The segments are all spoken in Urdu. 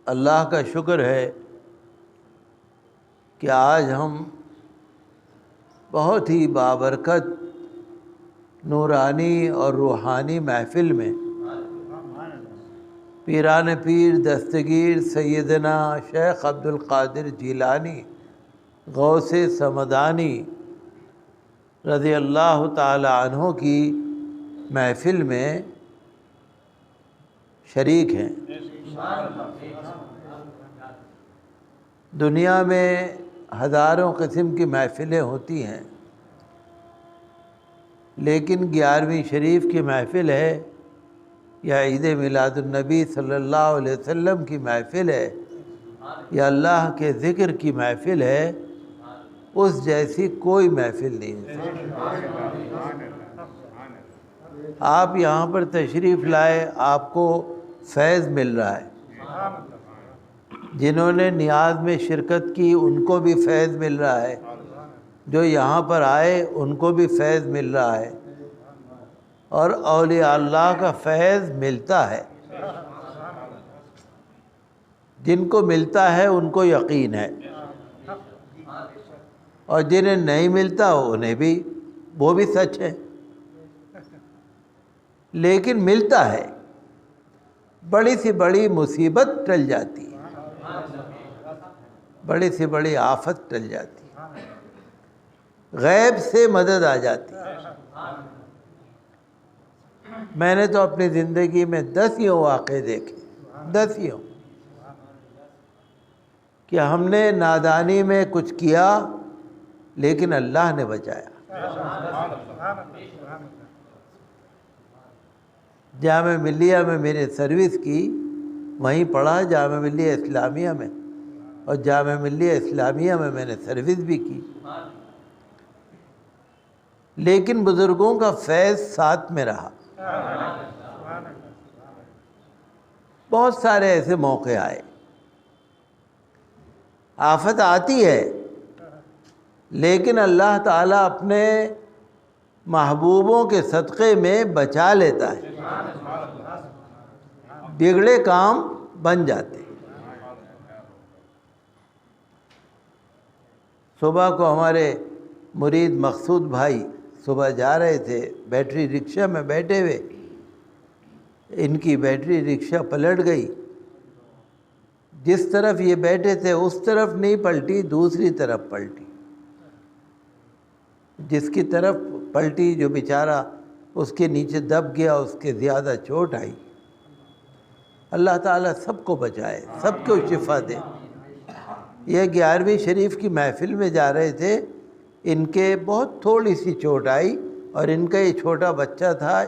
اللہ کا شکر ہے کہ آج ہم بہت ہی بابرکت نورانی اور روحانی محفل میں پیران پیر دستگیر سیدنا شیخ عبد القادر جیلانی غوث سمدانی رضی اللہ تعالی عنہ کی محفل میں شریک ہیں۔ دنیا میں ہزاروں قسم کی محفلیں ہوتی ہیں، لیکن 11ویں شریف کی محفل ہے یا عید میلاد النبی صلی اللہ علیہ وسلم کی محفل ہے یا اللہ کے ذکر کی محفل ہے، اس جیسی کوئی محفل نہیں ہے۔ آپ یہاں پر تشریف لائے، آپ کو فیض مل رہا ہے۔ جنہوں نے نیاز میں شرکت کی ان کو بھی فیض مل رہا ہے، جو یہاں پر آئے ان کو بھی فیض مل رہا ہے، اور اولیاء اللہ کا فیض ملتا ہے۔ جن کو ملتا ہے ان کو یقین ہے، اور جنہیں نہیں ملتا انہیں بھی وہ بھی سچ ہے، لیکن ملتا ہے۔ بڑی سی بڑی مصیبت ٹل جاتی ہے، بڑی سی بڑی آفت ٹل جاتی ہے، غیب سے مدد آ جاتی ہے۔ میں نے تو اپنی زندگی میں 10 واقعے دیکھے، 10 کہ ہم نے نادانی میں کچھ کیا لیکن اللہ نے بچایا۔ جامعہ ملیہ میں میں نے سروس کی، وہیں پڑھا جامعہ ملیہ اسلامیہ میں، اور جامعہ ملیہ اسلامیہ میں نے سروس بھی کی، لیکن بزرگوں کا فیض ساتھ میں رہا۔ بہت سارے ایسے موقع آئے، آفت آتی ہے لیکن اللہ تعالیٰ اپنے محبوبوں کے صدقے میں بچا لیتا ہے، بگڑے کام بن جاتے ہیں۔ صبح کو ہمارے مرید مقصود بھائی صبح جا رہے تھے، بیٹری رکشہ میں بیٹھے ہوئے، ان کی بیٹری رکشہ پلٹ گئی۔ جس طرف یہ بیٹھے تھے اس طرف نہیں پلٹی، دوسری طرف پلٹی۔ جس کی طرف پلٹی جو بیچارہ اس کے نیچے دب گیا، اس کے زیادہ چوٹ آئی۔ اللہ تعالیٰ سب کو بچائے، سب کو شفا دے۔ یہ 11ویں شریف کی محفل میں جا رہے تھے، ان کے بہت تھوڑی سی چوٹ آئی، اور ان کا یہ چھوٹا بچہ تھا،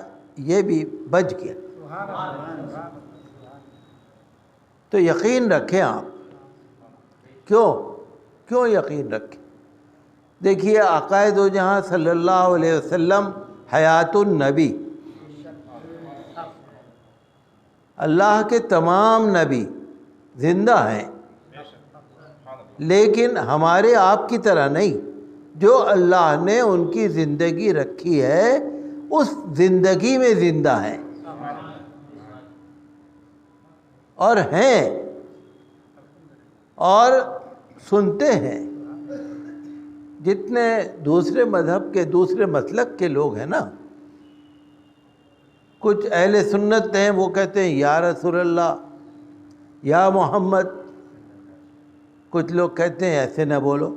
یہ بھی بچ گیا۔ تو یقین رکھیں آپ۔ کیوں یقین رکھیں؟ دیکھیے آقائے دو جہاں صلی اللہ علیہ وسلم حیات النبی، اللہ کے تمام نبی زندہ ہیں، لیکن ہمارے آپ کی طرح نہیں۔ جو اللہ نے ان کی زندگی رکھی ہے اس زندگی میں زندہ ہیں، اور ہیں، اور سنتے ہیں۔ جتنے دوسرے مذہب کے دوسرے مسلک کے لوگ ہیں نا، کچھ اہل سنت ہیں، وہ کہتے ہیں یا رسول اللہ، یا محمد۔ کچھ لوگ کہتے ہیں ایسے نہ بولو،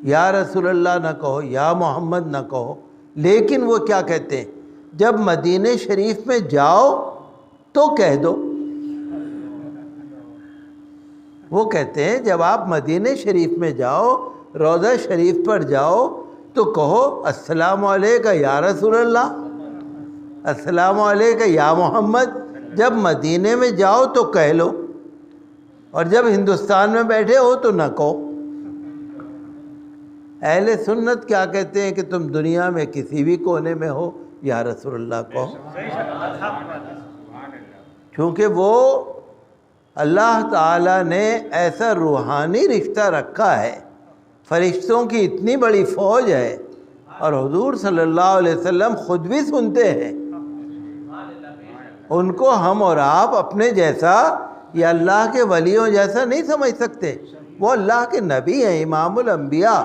یا رسول اللہ نہ کہو، یا محمد نہ کہو۔ لیکن وہ کیا کہتے ہیں؟ جب مدینہ شریف میں جاؤ تو کہہ دو۔ وہ کہتے ہیں جب آپ مدینہ شریف میں جاؤ، روضہ شریف پر جاؤ تو کہو السلام علیکہ یا رسول اللہ، السلام علیکہ یا محمد۔ جب مدینہ میں جاؤ تو کہہ لو، اور جب ہندوستان میں بیٹھے ہو تو نہ کہو۔ اہل سنت کیا کہتے ہیں کہ تم دنیا میں کسی بھی کونے میں ہو، یا رسول اللہ کہو، کیونکہ وہ اللہ تعالیٰ نے ایسا روحانی رشتہ رکھا ہے، فرشتوں کی اتنی بڑی فوج ہے، اور حضور صلی اللہ علیہ وسلم خود بھی سنتے ہیں۔ ان کو ہم اور آپ اپنے جیسا یہ اللہ کے ولیوں جیسا نہیں سمجھ سکتے، وہ اللہ کے نبی ہیں، امام الانبیاء،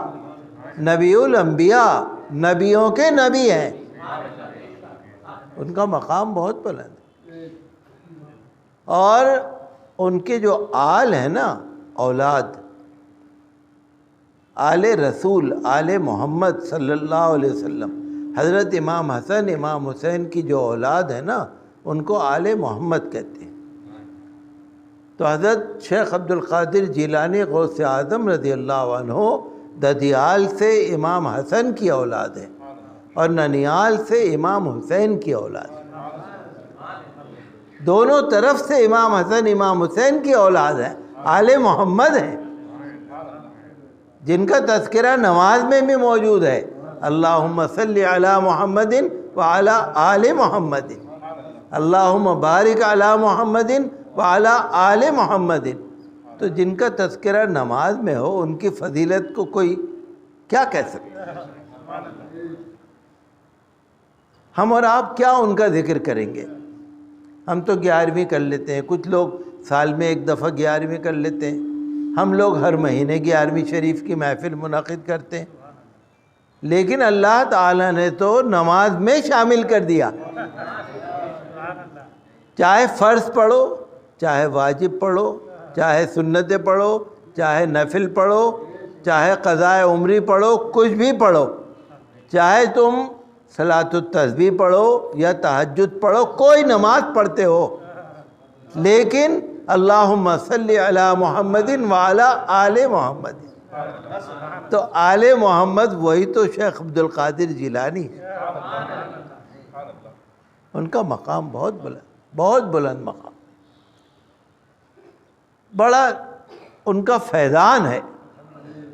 نبی الانبیاء، نبیوں کے نبی ہیں، ان کا مقام بہت بلند ہے۔ اور ان کے جو آل ہیں نا، اولاد، آل رسول، آل محمد صلی اللہ علیہ وسلم، حضرت امام حسن امام حسین کی جو اولاد ہے نا، ان کو آل محمد کہتے ہیں۔ تو حضرت شیخ عبد القادر جیلانی غوث اعظم رضی اللہ عنہ ددیال سے امام حسن کی اولاد ہے اور ننیال سے امام حسین کی اولاد ہے، دونوں طرف سے امام حسن امام حسین کی اولاد ہے، آل محمد ہیں، جن کا تذکرہ نماز میں بھی موجود ہے، اللہم صلی علی محمد وعلی آل محمد، اللہم بارک علی محمد وعلی آل محمد۔ تو جن کا تذکرہ نماز میں ہو، ان کی فضیلت کو کوئی کیا کہہ سکتا ہے؟ ہم اور آپ کیا ان کا ذکر کریں گے؟ ہم تو 11ویں کر لیتے ہیں، کچھ لوگ سال میں ایک دفعہ 11ویں کر لیتے ہیں، ہم لوگ ہر مہینے 11ویں شریف کی محفل منعقد کرتے ہیں، لیکن اللہ تعالیٰ نے تو نماز میں شامل کر دیا، چاہے فرض پڑھو، چاہے واجب پڑھو، چاہے سنتیں پڑھو، چاہے نفل پڑھو، چاہے قضاء عمری پڑھو، کچھ بھی پڑھو، چاہے تم صلاۃ التسبیح پڑھو یا تہجد پڑھو، کوئی نماز پڑھتے ہو، لیکن اللہم صلی علی محمد وعلی آل محمد، تو آل محمد وہی تو شیخ عبد القادر جیلانی ہے، ان کا مقام بہت بلند مقام، بڑا ان کا فیضان ہے۔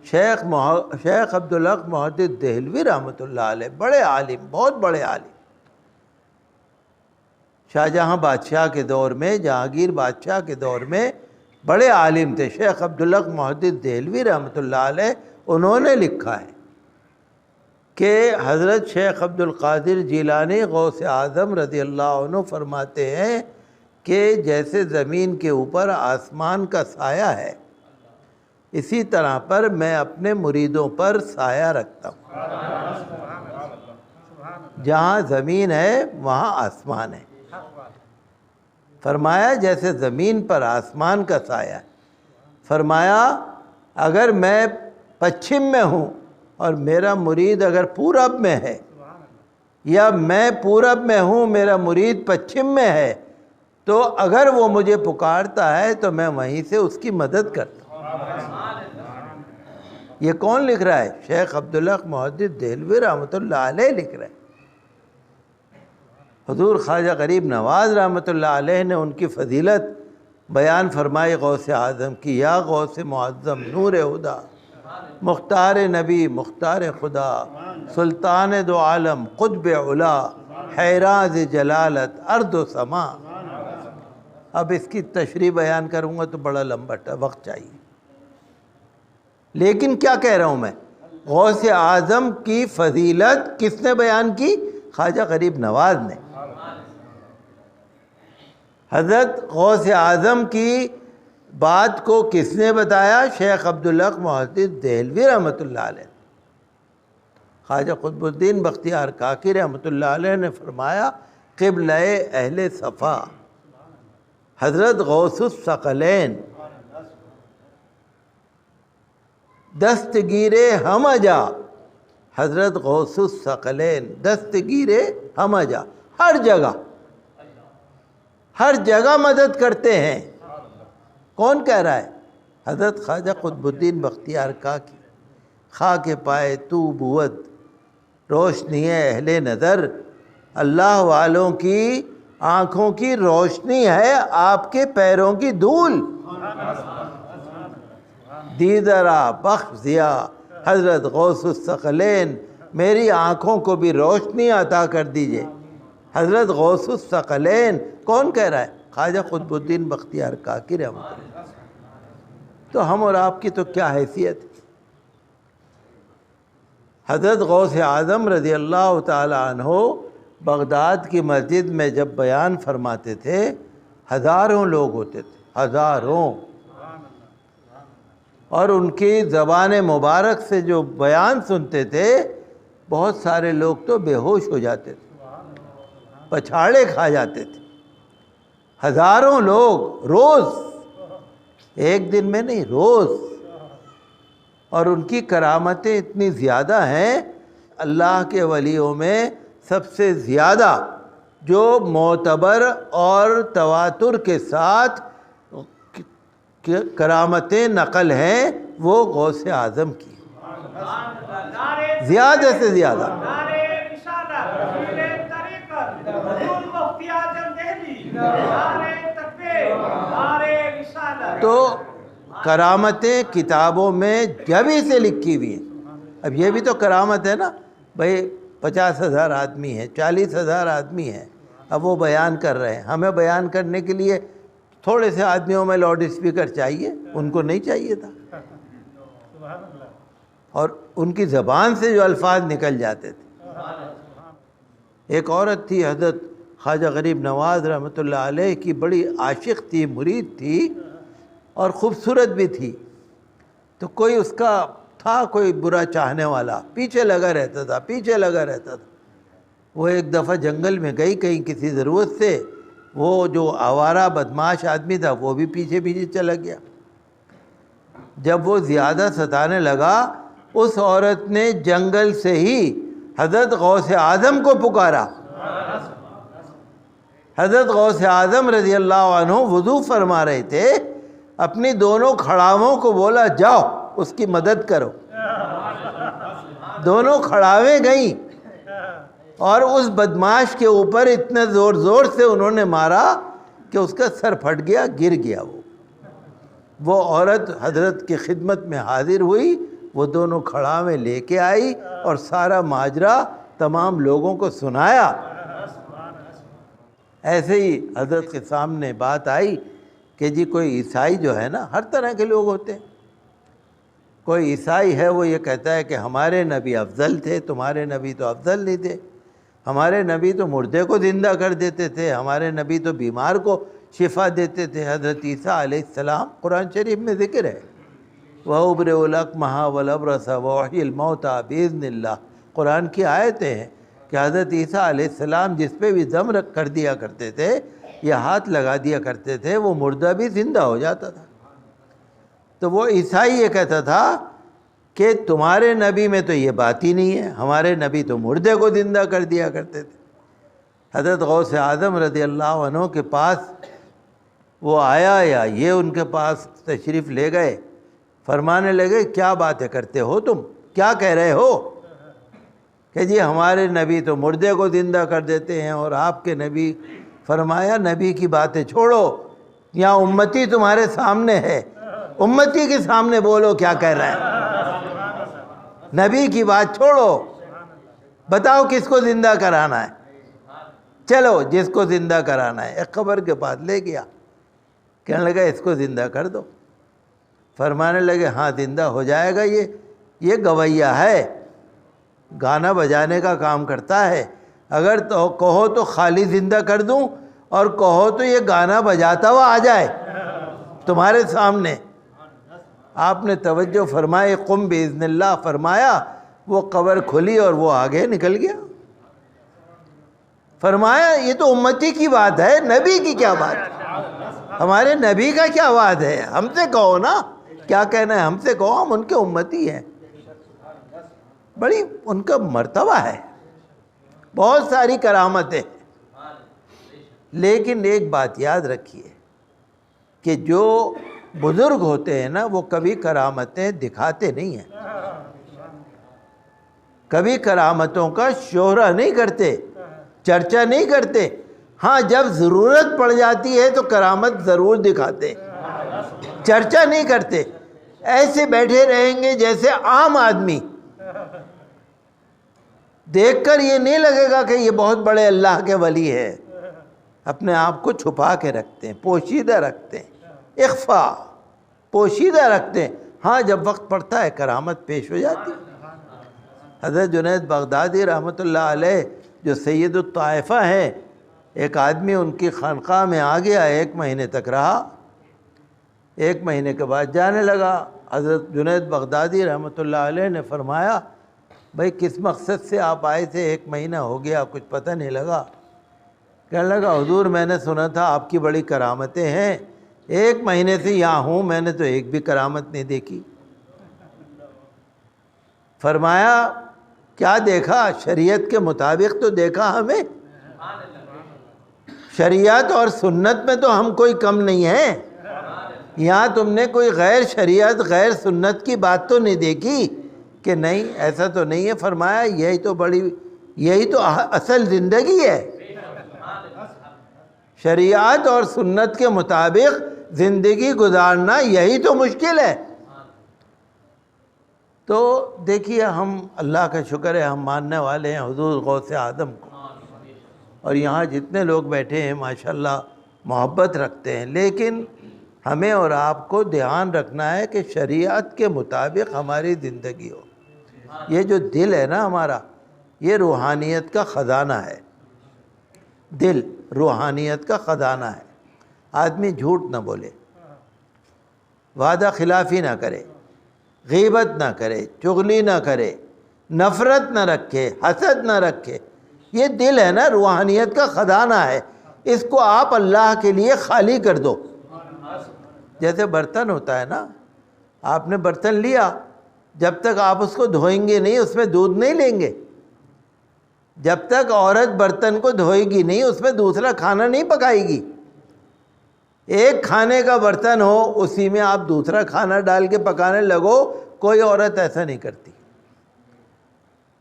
شیخ عبدالحق محدث دہلوی رحمۃ اللہ علیہ بڑے عالم، بہت بڑے عالم، شاہجہاں بادشاہ کے دور میں، جہانگیر بادشاہ کے دور میں بڑے عالم تھے، شیخ عبدالحق محدث دہلوی رحمۃ اللہ علیہ، انہوں نے لکھا ہے کہ حضرت شیخ عبد القادر جیلانی غوث اعظم رضی اللہ عنہ فرماتے ہیں کہ جیسے زمین کے اوپر آسمان کا سایہ ہے، اسی طرح پر میں اپنے مریدوں پر سایہ رکھتا ہوں، جہاں زمین ہے وہاں آسمان ہے، فرمایا جیسے زمین پر آسمان کا سایہ ہے، فرمایا اگر میں پچھم میں ہوں اور میرا مرید اگر پورب میں ہے، یا میں پورب میں ہوں میرا مرید پچھم میں ہے، تو اگر وہ مجھے پکارتا ہے تو میں وہیں سے اس کی مدد کرتا ہوں۔ یہ کون لکھ رہا ہے؟ شیخ عبدالحق محدث دہلوی رحمۃ اللہ علیہ لکھ رہے ہیں۔ حضور خواجہ غریب نواز رحمۃ اللہ علیہ نے ان کی فضیلت بیان فرمائی غوث اعظم کی، یا غوث معظم نور ہدا، مختار نبی مختار خدا، سلطان دو عالم قطب علا، حیراز جلالت ارض و سما۔ اب اس کی تشریح بیان کروں گا تو بڑا لمبا وقت چاہیے، لیکن کیا کہہ رہا ہوں میں، غوث اعظم کی فضیلت کس نے بیان کی؟ خواجہ غریب نواز نے۔ حضرت غوث اعظم کی بات کو کس نے بتایا؟ شیخ عبدالحق محدث دہلوی رحمۃ اللہ علیہ۔ خواجہ قطب الدین بختیار کاکی رحمۃ اللہ علیہ نے فرمایا قبلہ اہل صفا حضرت غوث الثقلین دستگیر ہمہ جا، حضرت غوث الثقلین دستگیر ہمہ جا، ہر جگہ مدد کرتے ہیں۔ کون کہہ رہا ہے؟ حضرت خواجہ قطب الدین بختیار کاکی۔ خاک پائے تو بود روشنی اہل نظر، اللہ والوں کی آنکھوں کی روشنی ہے آپ کے پیروں کی دھول، دیدرا بخش دیا حضرت غوث الثقلین، میری آنکھوں کو بھی روشنی عطا کر دیجئے۔ حضرت غوث الثقلین کون کہہ رہا ہے؟ خواجہ قطب الدین بختیار کاکی رحمۃ اللہ۔ تو ہم اور آپ کی تو کیا حیثیت ہے؟ حضرت غوث اعظم رضی اللہ تعالی عنہ بغداد کی مسجد میں جب بیان فرماتے تھے، ہزاروں لوگ ہوتے تھے، ہزاروں. اور ان کی زبان مبارک سے جو بیان سنتے تھے بہت سارے لوگ تو بے ہوش ہو جاتے تھے, پچھاڑے کھا جاتے تھے. ہزاروں لوگ روز, ایک دن میں نہیں, روز. اور ان کی کرامتیں اتنی زیادہ ہیں. اللہ کے ولیوں میں سب سے زیادہ جو معتبر اور تواتر کے ساتھ کرامتیں نقل ہیں وہ غوث اعظم کی, زیادہ سے زیادہ. تو کرامتیں کتابوں میں جبھی سے لکھی ہوئی ہیں. اب یہ بھی تو کرامت ہے نا بھائی, 50,000 آدمی ہیں, 40,000 آدمی ہیں, اب وہ بیان کر رہے ہیں. ہمیں بیان کرنے کے لیے تھوڑے سے آدمیوں میں لاؤڈ اسپیکر چاہیے, ان کو نہیں چاہیے تھا. اور ان کی زبان سے جو الفاظ نکل جاتے تھے. ایک عورت تھی, حضرت خواجہ غریب نواز رحمۃ اللہ علیہ کی بڑی عاشق تھی, مرید تھی اور خوبصورت بھی تھی. تو کوئی اس کا تھا کوئی برا چاہنے والا, پیچھے لگا رہتا تھا, پیچھے لگا رہتا تھا. وہ ایک دفعہ جنگل میں گئی کہیں کسی ضرورت سے, وہ جو آوارہ بدماش آدمی تھا وہ بھی پیچھے پیچھے چلا گیا. جب وہ زیادہ ستانے لگا, اس عورت نے جنگل سے ہی حضرت غوث اعظم کو پکارا. حضرت غوث اعظم رضی اللہ عنہ وضو فرما رہے تھے, اپنی دونوں کھڑاووں کو بولا جاؤ اس کی مدد کرو. دونوں کھڑاویں گئیں اور اس بدماش کے اوپر اتنے زور زور سے انہوں نے مارا کہ اس کا سر پھٹ گیا, گر گیا. وہ عورت حضرت کی خدمت میں حاضر ہوئی, وہ دونوں کھڑاویں لے کے آئی اور سارا ماجرا تمام لوگوں کو سنایا. ایسے ہی حضرت کے سامنے بات آئی کہ جی کوئی عیسائی جو ہے نا, ہر طرح کے لوگ ہوتے ہیں, کوئی عیسائی ہے وہ یہ کہتا ہے کہ ہمارے نبی افضل تھے, تمہارے نبی تو افضل نہیں تھے, ہمارے نبی تو مردے کو زندہ کر دیتے تھے, ہمارے نبی تو بیمار کو شفا دیتے تھے. حضرت عیسیٰ علیہ السلام, قرآن شریف میں ذکر ہے, وَأُبْرِئُ الْأَكْمَحَ وَالْأَبْرَصَ وَأُحْيِي الْمَوْتَىٰ بِإِذْنِ اللَّهِ. قرآن کی آیتیں ہیں کہ حضرت عیسیٰ علیہ السلام جس پہ بھی دم رکھ کر دیا کرتے تھے یا ہاتھ لگا دیا کرتے تھے وہ مردہ بھی زندہ ہو جاتا تھا. تو وہ عیسائی یہ کہتا تھا کہ تمہارے نبی میں تو یہ بات ہی نہیں ہے, ہمارے نبی تو مردے کو زندہ کر دیا کرتے تھے. حضرت غوث اعظم رضی اللہ عنہ کے پاس وہ آیا یا یہ ان کے پاس تشریف لے گئے, فرمانے لگے کیا باتیں کرتے ہو تم, کیا کہہ رہے ہو کہ جی ہمارے نبی تو مردے کو زندہ کر دیتے ہیں اور آپ کے نبی. فرمایا نبی کی باتیں چھوڑو, یہاں امتی تمہارے سامنے ہے, امتی کے سامنے بولو کیا کہہ رہے ہیں. نبی کی بات چھوڑو, بتاؤ کس کو زندہ کرانا ہے, چلو جس کو زندہ کرانا ہے. ایک قبر کے پاس لے گیا, کہنے لگا اس کو زندہ کر دو. فرمانے لگے ہاں زندہ ہو جائے گا, یہ گویا ہے, گانا بجانے کا کام کرتا ہے, اگر تو کہو تو خالی زندہ کر دوں اور کہو تو یہ گانا بجاتا ہوا آ جائے تمہارے سامنے. آپ نے توجہ فرمائی, قم باذن اللہ فرمایا, وہ قبر کھلی اور وہ آگے نکل گیا. فرمایا یہ تو امتی کی بات ہے, نبی کی کیا بات ہے, ہمارے نبی کا کیا بات ہے, ہم سے کہو نا کیا کہنا ہے, ہم سے کہو, ہم ان کے امتی ہیں. بڑی ان کا مرتبہ ہے, بہت ساری کرامتیں. لیکن ایک بات یاد رکھیے کہ جو بزرگ ہوتے ہیں نا وہ کبھی کرامتیں دکھاتے نہیں ہیں, کبھی کرامتوں کا شہرہ نہیں کرتے, چرچا نہیں کرتے. ہاں جب ضرورت پڑ جاتی ہے تو کرامت ضرور دکھاتے, چرچا نہیں کرتے. ایسے بیٹھے رہیں گے جیسے عام آدمی, دیکھ کر یہ نہیں لگے گا کہ یہ بہت بڑے اللہ کے ولی ہے. اپنے آپ کو چھپا کے رکھتے ہیں, پوشیدہ رکھتے ہیں, اخفا, پوشیدہ رکھتے ہیں. ہاں جب وقت پڑتا ہے کرامت پیش ہو جاتی. حضرت جنید بغدادی رحمۃ اللہ علیہ جو سید الطائفہ ہیں, ایک آدمی ان کی خانقاہ میں آ گیا, 1 مہینے تک رہا, 1 مہینے کے بعد جانے لگا۔ حضرت جنید بغدادی رحمۃ اللہ علیہ نے فرمایا بھائی کس مقصد سے آپ آئے تھے؟ 1 مہینہ ہو گیا کچھ پتہ نہیں لگا۔ کہنے لگا حضور میں نے سنا تھا آپ کی بڑی کرامتیں ہیں، 1 مہینے سے یہاں ہوں، میں نے تو ایک بھی کرامت نہیں دیکھی۔ فرمایا کیا دیکھا؟ شریعت کے مطابق تو دیکھا ہمیں، شریعت اور سنت میں تو ہم کوئی کم نہیں ہیں، یہاں تم نے کوئی غیر شریعت غیر سنت کی بات تو نہیں دیکھی کہ نہیں ایسا تو نہیں ہے۔ فرمایا یہی تو اصل زندگی ہے، شریعت اور سنت کے مطابق زندگی گزارنا یہی تو مشکل ہے۔ تو دیکھیے ہم اللہ کا شکر ہے ہم ماننے والے ہیں حضور غوث اعظم کو، اور یہاں جتنے لوگ بیٹھے ہیں ماشاءاللہ محبت رکھتے ہیں، لیکن ہمیں اور آپ کو دھیان رکھنا ہے کہ شریعت کے مطابق ہماری زندگی ہو۔ یہ جو دل ہے نا ہمارا، یہ روحانیت کا خزانہ ہے، دل روحانیت کا خزانہ ہے۔ آدمی جھوٹ نہ بولے، وعدہ خلافی نہ کرے، غیبت نہ کرے، چغلی نہ کرے، نفرت نہ رکھے، حسد نہ رکھے۔ یہ دل ہے نا روحانیت کا خزانہ ہے، اس کو آپ اللہ کے لیے خالی کر دو۔ جیسے برتن ہوتا ہے نا، آپ نے برتن لیا، جب تک آپ اس کو دھوئیں گے نہیں اس میں دودھ نہیں لیں گے، جب تک عورت برتن کو دھوئے گی نہیں اس میں دوسرا کھانا نہیں پکائے گی۔ ایک کھانے کا برتن ہو اسی میں آپ دوسرا کھانا ڈال کے پکانے لگو، کوئی عورت ایسا نہیں کرتی۔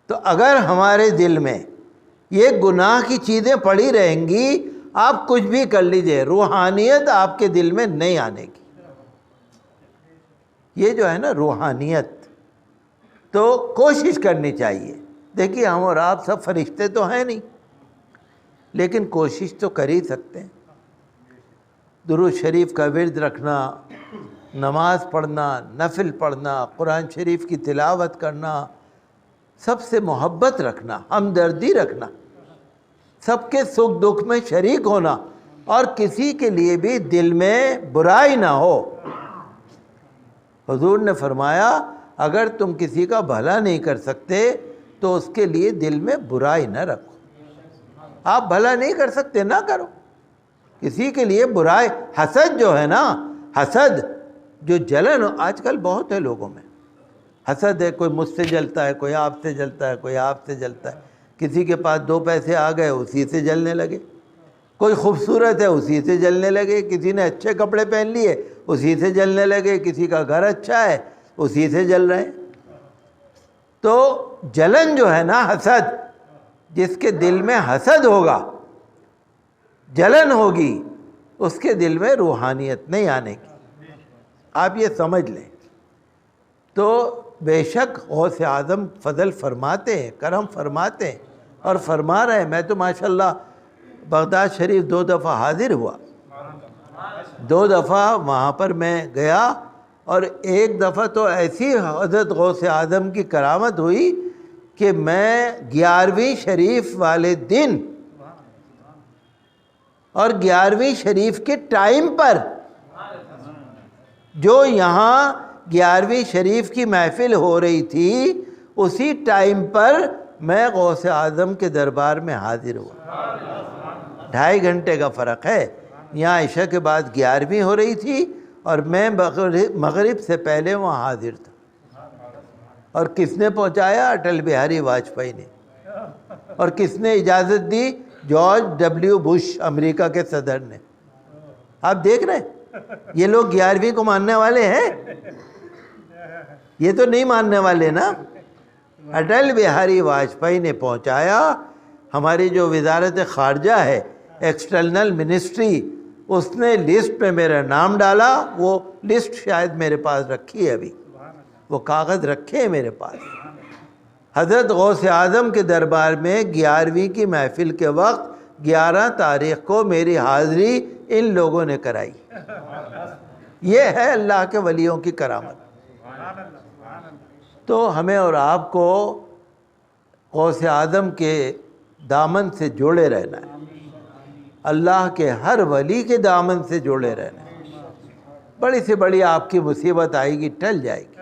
تو اگر ہمارے دل میں یہ گناہ کی چیزیں پڑی رہیں گی، آپ کچھ بھی کر لیجئے، روحانیت آپ کے دل میں نہیں آنے گی۔ یہ جو ہے نا روحانیت، تو کوشش کرنی چاہیے۔ دیکھیے ہم اور آپ سب فرشتے تو ہیں نہیں، لیکن کوشش تو کر ہی سکتے ہیں۔ درود شریف کا ورد رکھنا، نماز پڑھنا، نفل پڑھنا، قرآن شریف کی تلاوت کرنا، سب سے محبت رکھنا، ہمدردی رکھنا، سب کے سکھ دکھ میں شریک ہونا، اور کسی کے لیے بھی دل میں برائی نہ ہو۔ حضور نے فرمایا اگر تم کسی کا بھلا نہیں کر سکتے تو اس کے لیے دل میں برائی نہ رکھو۔ آپ بھلا نہیں کر سکتے نہ کرو، کسی کے لیے برائی۔ حسد جو ہے نا، حسد جو جلن آج کل بہت ہے لوگوں میں، حسد ہے، کوئی مجھ سے جلتا ہے، کوئی آپ سے جلتا ہے، کوئی آپ سے جلتا ہے، کسی کے پاس 2 پیسے آ گئے اسی سے جلنے لگے، کوئی خوبصورت ہے اسی سے جلنے لگے، کسی نے اچھے کپڑے پہن لیے اسی سے جلنے لگے، کسی کا گھر اچھا ہے اسی سے جل رہے ہیں۔ تو جلن جو ہے نا، حسد، جس کے دل میں حسد ہوگا، جلن ہوگی، اس کے دل میں روحانیت نہیں آنے کی، آپ یہ سمجھ لیں۔ تو بے شک غوث اعظم فضل فرماتے ہیں، کرم فرماتے ہیں، اور فرما رہے ہیں۔ میں تو ماشاءاللہ بغداد شریف 2 دفعہ حاضر ہوا، 2 دفعہ وہاں پر میں گیا، اور ایک دفعہ تو ایسی حضرت غوث اعظم کی کرامت ہوئی کہ میں 11ویں شریف والے دن اور 11ویں شریف کے ٹائم پر، جو یہاں 11ویں شریف کی محفل ہو رہی تھی اسی ٹائم پر میں غوث اعظم کے دربار میں حاضر ہوا۔ 2.5 گھنٹے کا فرق ہے، یہاں عشاء کے بعد 11ویں ہو رہی تھی اور میں مغرب سے پہلے وہاں حاضر تھا۔ اور کس نے پہنچایا؟ اٹل بہاری واجپئی نے۔ اور کس نے اجازت دی؟ جارج ڈبلیو بش، امریکہ کے صدر نے۔ آپ دیکھ رہے ہیں یہ لوگ 11ویں کو ماننے والے ہیں، یہ تو نہیں ماننے والے نا۔ اٹل بہاری واجپئی نے پہنچایا، ہماری جو وزارت خارجہ ہے، ایکسٹرنل منسٹری، اس نے لسٹ میں میرا نام ڈالا۔ وہ لسٹ شاید میرے پاس رکھی ہے، ابھی وہ کاغذ رکھے ہیں میرے پاس۔ حضرت غوث اعظم کے دربار میں 11ویں کی محفل کے وقت 11 تاریخ کو میری حاضری ان لوگوں نے کرائی۔ یہ ہے اللہ کے ولیوں کی کرامت۔ تو ہمیں اور آپ کو غوث اعظم کے دامن سے جوڑے رہنا ہے، اللہ کے ہر ولی کے دامن سے جوڑے رہنا ہے۔ بڑی سے بڑی آپ کی مصیبت آئے گی، ٹل جائے گی،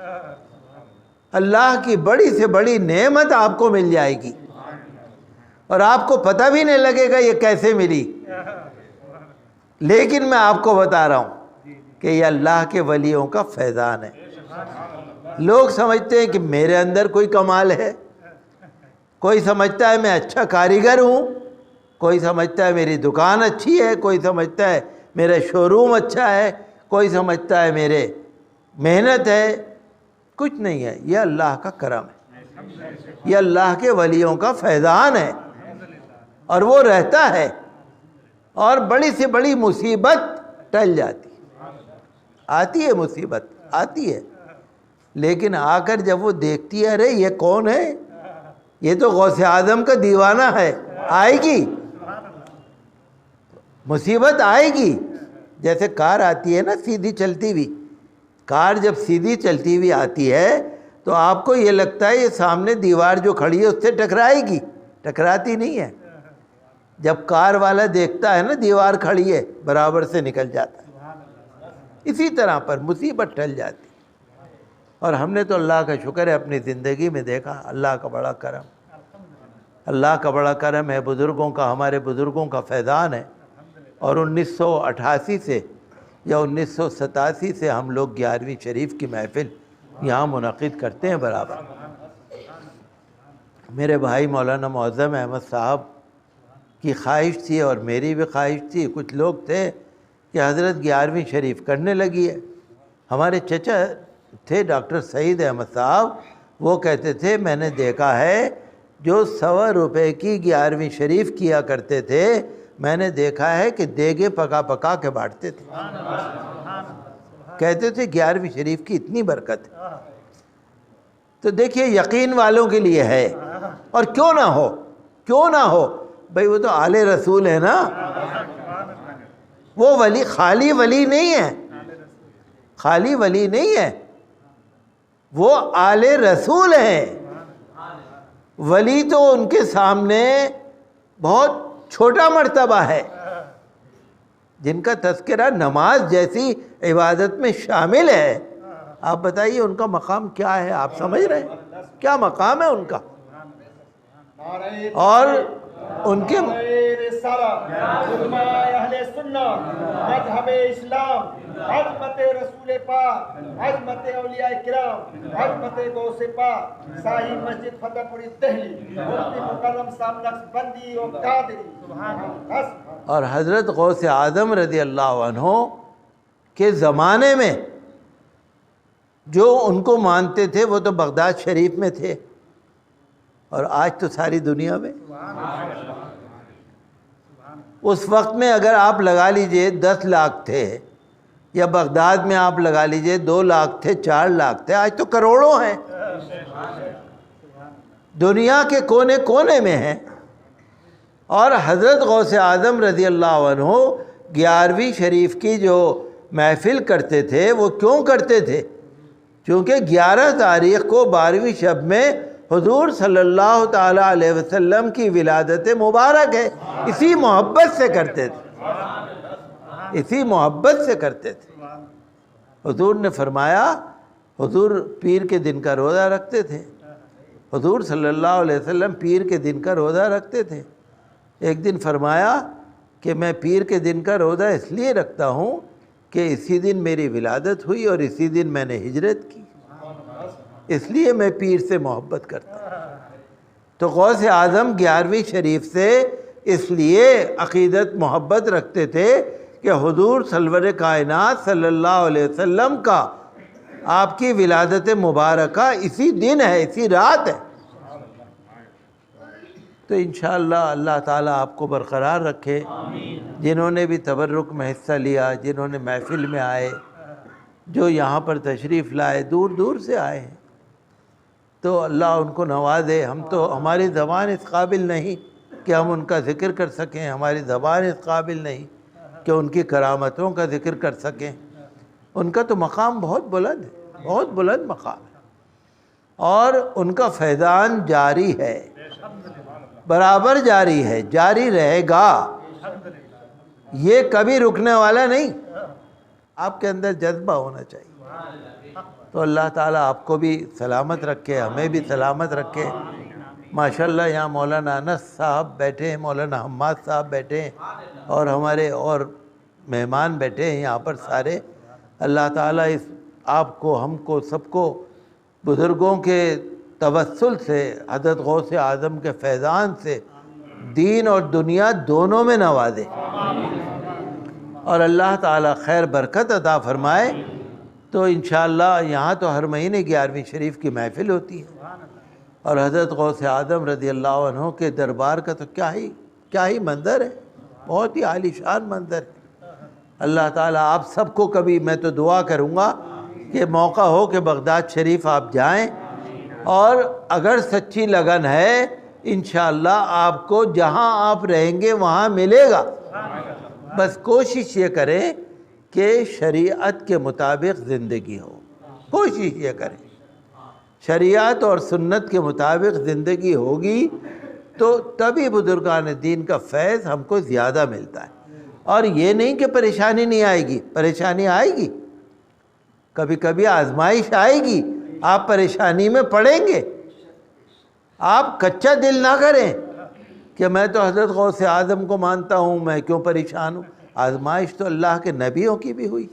اللہ کی بڑی سے بڑی نعمت آپ کو مل جائے گی، اور آپ کو پتہ بھی نہیں لگے گا یہ کیسے ملی۔ لیکن میں آپ کو بتا رہا ہوں کہ یہ اللہ کے ولیوں کا فیضان ہے۔ لوگ سمجھتے ہیں کہ میرے اندر کوئی کمال ہے، کوئی سمجھتا ہے میں اچھا کاریگر ہوں، کوئی سمجھتا ہے میری دکان اچھی ہے، کوئی سمجھتا ہے میرا شو روم اچھا ہے، کوئی سمجھتا ہے میرے محنت ہے۔ کچھ نہیں ہے، یہ اللہ کا کرم ہے، یہ اللہ کے ولیوں کا فیضان ہے، اور وہ رہتا ہے، اور بڑی سے بڑی مصیبت ٹل جاتی ہے۔ آتی ہے مصیبت، آتی ہے، لیکن آ کر جب وہ دیکھتی ہے ارے یہ کون ہے، یہ تو غوث اعظم کا دیوانہ ہے، آئے گی مصیبت، آئے گی۔ جیسے کار آتی ہے نا سیدھی چلتی ہوئی، کار جب سیدھی چلتی ہوئی آتی ہے تو آپ کو یہ لگتا ہے یہ سامنے دیوار جو کھڑی ہے اس سے ٹکرائے گی، ٹکراتی نہیں ہے۔ جب کار والا دیکھتا ہے نا دیوار کھڑی ہے برابر سے نکل جاتا ہے۔ اسی طرح پر مصیبت ٹل جاتی، اور ہم نے تو اللہ کا شکر ہے اپنی زندگی میں دیکھا، اللہ کا بڑا کرم، اللہ کا بڑا کرم ہے، بزرگوں کا، ہمارے بزرگوں کا فیضان ہے۔ اور 1988 سے یا 1987 سے ہم لوگ 11ویں شریف کی محفل یہاں منعقد کرتے ہیں برابر۔ میرے بھائی مولانا معظم احمد صاحب کی خواہش تھی اور میری بھی خواہش تھی، کچھ لوگ تھے کہ حضرت 11ویں شریف کرنے لگی ہے۔ ہمارے چچا تھے ڈاکٹر سعید احمد صاحب، وہ کہتے تھے میں نے دیکھا ہے جو 100 روپے کی 11ویں شریف کیا کرتے تھے، میں نے دیکھا ہے کہ دیگیں پکا پکا کے بانٹتے تھے۔ کہتے تھے 11ویں شریف کی اتنی برکت ہے۔ تو دیکھیے یقین والوں کے لیے ہے، اور کیوں نہ ہو، کیوں نہ ہو بھئی، وہ تو آل رسول ہے نا، وہ ولی خالی ولی نہیں ہے، خالی ولی نہیں ہے، وہ آل رسول ہیں۔ ولی تو ان کے سامنے بہت چھوٹا مرتبہ ہے، جن کا تذکرہ نماز جیسی عبادت میں شامل ہے۔ آپ بتائیے ان کا مقام کیا ہے، آپ سمجھ رہے ہیں کیا مقام ہے ان کا؟ اور ان کے اہل سنت، مذہب اسلام، عظمت رسول پاک، عظمت اولیاء کرام، عظمت غوث پاک، صاحب مسجد فتح پوری دہلی، مفتی مکرم صاحب نقشبندی و قادری، اور حضرت غوث اعظم رضی اللہ عنہ کے زمانے میں جو ان کو مانتے تھے وہ تو بغداد شریف میں تھے، اور آج تو ساری دنیا میں۔ اس وقت میں اگر آپ لگا لیجئے 10 لاکھ تھے، یا بغداد میں آپ لگا لیجئے 2 لاکھ تھے، 4 لاکھ تھے، آج تو کروڑوں ہیں، دنیا کے کونے کونے میں ہیں۔ اور حضرت غوث اعظم رضی اللہ عنہ 11ویں شریف کی جو محفل کرتے تھے وہ کیوں کرتے تھے؟ چونکہ 11 تاریخ کو 12ویں شب میں حضور صلی اللہ تعالیٰ علیہ وسلم کی ولادت مبارک ہے، اسی محبت سے کرتے تھے، اسی محبت سے کرتے تھے۔ حضور نے فرمایا، حضور پیر کے دن کا روزہ رکھتے تھے، حضور صلی اللہ علیہ وسلم پیر کے دن کا روزہ رکھتے تھے۔ ایک دن فرمایا کہ میں پیر کے دن کا روزہ اس لیے رکھتا ہوں کہ اسی دن میری ولادت ہوئی اور اسی دن میں نے ہجرت کی، اس لیے میں پیر سے محبت کرتا ہوں۔ تو غوث اعظم 11ویں شریف سے اس لیے عقیدت محبت رکھتے تھے کہ حضور سرور کائنات صلی اللہ علیہ وسلم کا، آپ کی ولادت مبارکہ اسی دن ہے، اسی رات ہے۔ تو انشاءاللہ اللہ تعالیٰ آپ کو برقرار رکھے۔ جنہوں نے بھی تبرک میں حصہ لیا، جنہوں نے محفل میں آئے، جو یہاں پر تشریف لائے، دور دور سے آئے ہیں، تو اللہ ان کو نوازے۔ ہم تو، ہماری زبان اس قابل نہیں کہ ہم ان کا ذکر کر سکیں، ہماری زبان اس قابل نہیں کہ ان کی کرامتوں کا ذکر کر سکیں۔ ان کا تو مقام بہت بلند ہے، بہت بلند مقام ہے، اور ان کا فیضان جاری ہے، برابر جاری ہے، جاری رہے گا، یہ کبھی رکنے والا نہیں۔ آپ کے اندر جذبہ ہونا چاہیے۔ تو اللہ تعالیٰ آپ کو بھی سلامت رکھے، ہمیں بھی سلامت رکھے۔ ماشاءاللہ یہاں مولانا انس صاحب بیٹھے ہیں، مولانا حماد صاحب بیٹھے ہیں، اور ہمارے اور مہمان بیٹھے ہیں یہاں پر سارے۔ اللہ تعالیٰ اس آپ کو، ہم کو، سب کو بزرگوں کے توسل سے، حضرت غوث اعظم کے فیضان سے دین اور دنیا دونوں میں نوازے، اور اللہ تعالیٰ خیر برکت عطا فرمائے۔ تو انشاءاللہ یہاں تو ہر مہینے 11ویں شریف کی محفل ہوتی ہے، اور حضرت غوث اعظم رضی اللہ عنہ کے دربار کا تو کیا ہی منظر ہے، بہت ہی عالی شان منظر ہے۔ اللہ تعالیٰ آپ سب کو، کبھی میں تو دعا کروں گا کہ موقع ہو کہ بغداد شریف آپ جائیں، اور اگر سچی لگن ہے انشاءاللہ آپ کو جہاں آپ رہیں گے وہاں ملے گا۔ بس کوشش یہ کریں کہ شریعت کے مطابق زندگی ہو، کوشش یہ کریں، شریعت اور سنت کے مطابق زندگی ہوگی تو تبھی بزرگان دین کا فیض ہم کو زیادہ ملتا ہے۔ اور یہ نہیں کہ پریشانی نہیں آئے گی، پریشانی آئے گی، کبھی کبھی آزمائش آئے گی، آپ پریشانی میں پڑیں گے۔ آپ کچا دل نہ کریں کہ میں تو حضرت غوث اعظم کو مانتا ہوں، میں کیوں پریشان ہوں۔ آزمائش تو اللہ کے نبیوں کی بھی ہوئی۔